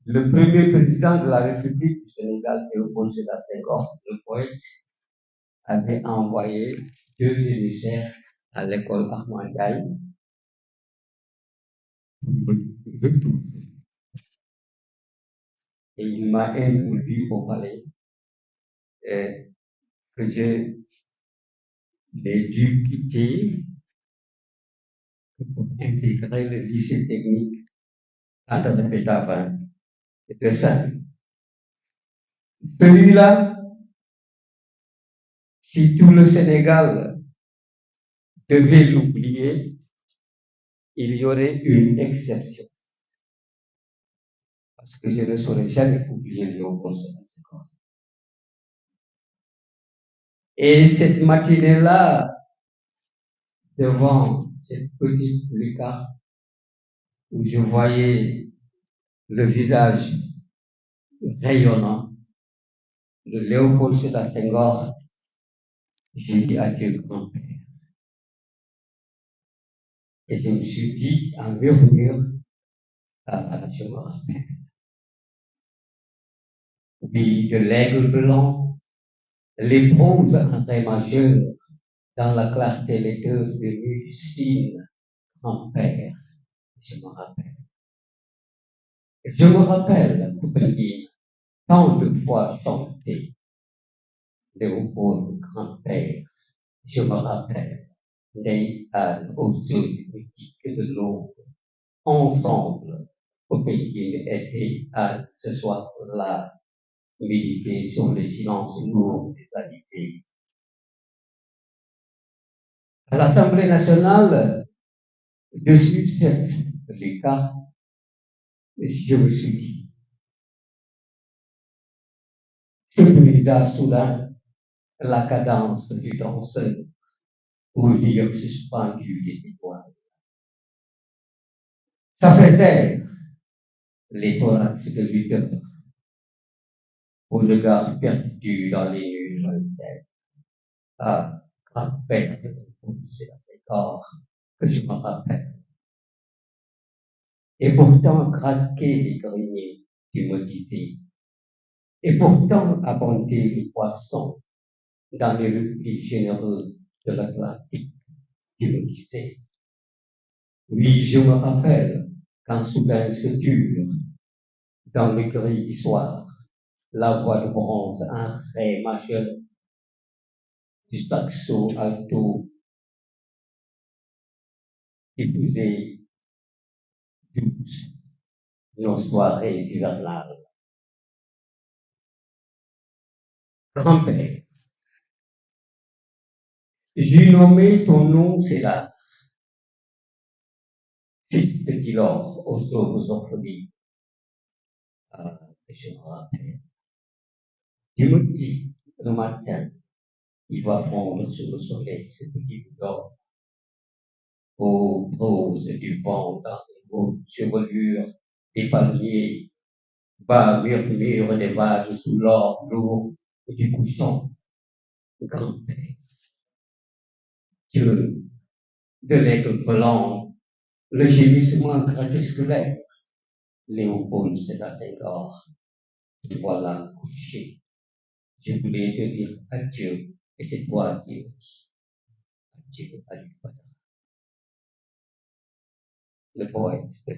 Le premier président de la République du Sénégal, Léopold Sédar Senghor, le poète, avait envoyé 2 émissaires à l'école Ahmad Ndiaye pour me retrouver. Et il m'a introduit au palais que j'ai dû quitter pour intégrer le lycée technique André Pétavin. C'était ça. Celui-là, si tout le Sénégal devait l'oublier, il y aurait une exception. Parce que je ne saurais jamais oublier Léopold Sédar Senghor. Et cette matinée-là, devant cette petite lucarne où je voyais le visage rayonnant de Léopold Sédar Senghor, j'ai dit adieu grand-père. Et je me suis dit en murmure, je me rappelle. Oui, de l'aigle blanc, les bronzes en ré majeur, dans la clarté laiteuse de Lucine, grand-père, je me rappelle. Je me rappelle, Coupéline, tant de fois chanté, Léopold, grand-père, je me rappelle, Ney Anne aux yeux mythiques de l'aube, ensemble, Coupéline et Anne, ce soir-là, méditer sur le silence lourd des habitués. À l'Assemblée nationale, dessus cette lucarne, je me suis dit, ce brisa soudain la cadence du danseur au lyre suspendu des étoiles. Ça faisait les thorax de Luther au regard perdu dans les nuits lointaines. Ah, grand-père, c'est à ces corps que je me rappelle. Et pourtant, craquer les greniers, tu me disais. Et pourtant, abonder les poissons dans les replis généreux de l'Atlantique, tu me disais. Oui, je me rappelle quand soudain se dure, dans le gris du soir, la voix de bronze en ré majeur du saxo alto qui faisait douce nos soirées hivernales. Grand-père, j'ai nommé ton nom, c'est là, fils de Gilor, aux œuvres orphelines. Ah, je me rappelle. Tu me dis, le matin, il va fondre sur le soleil ce petit blanc, aux roses du vent dans les hautes chevelures des palmiers, bas murmure des vagues sous l'or lourd du couchant. Grand-père, Dieu, de l'aigle blanc, le gémissement crépusculaire, Léopold Sédar Senghor, voilà couché. Je voulais te dire adieu, et c'est toi qui me dis adieu, adieu, le poète de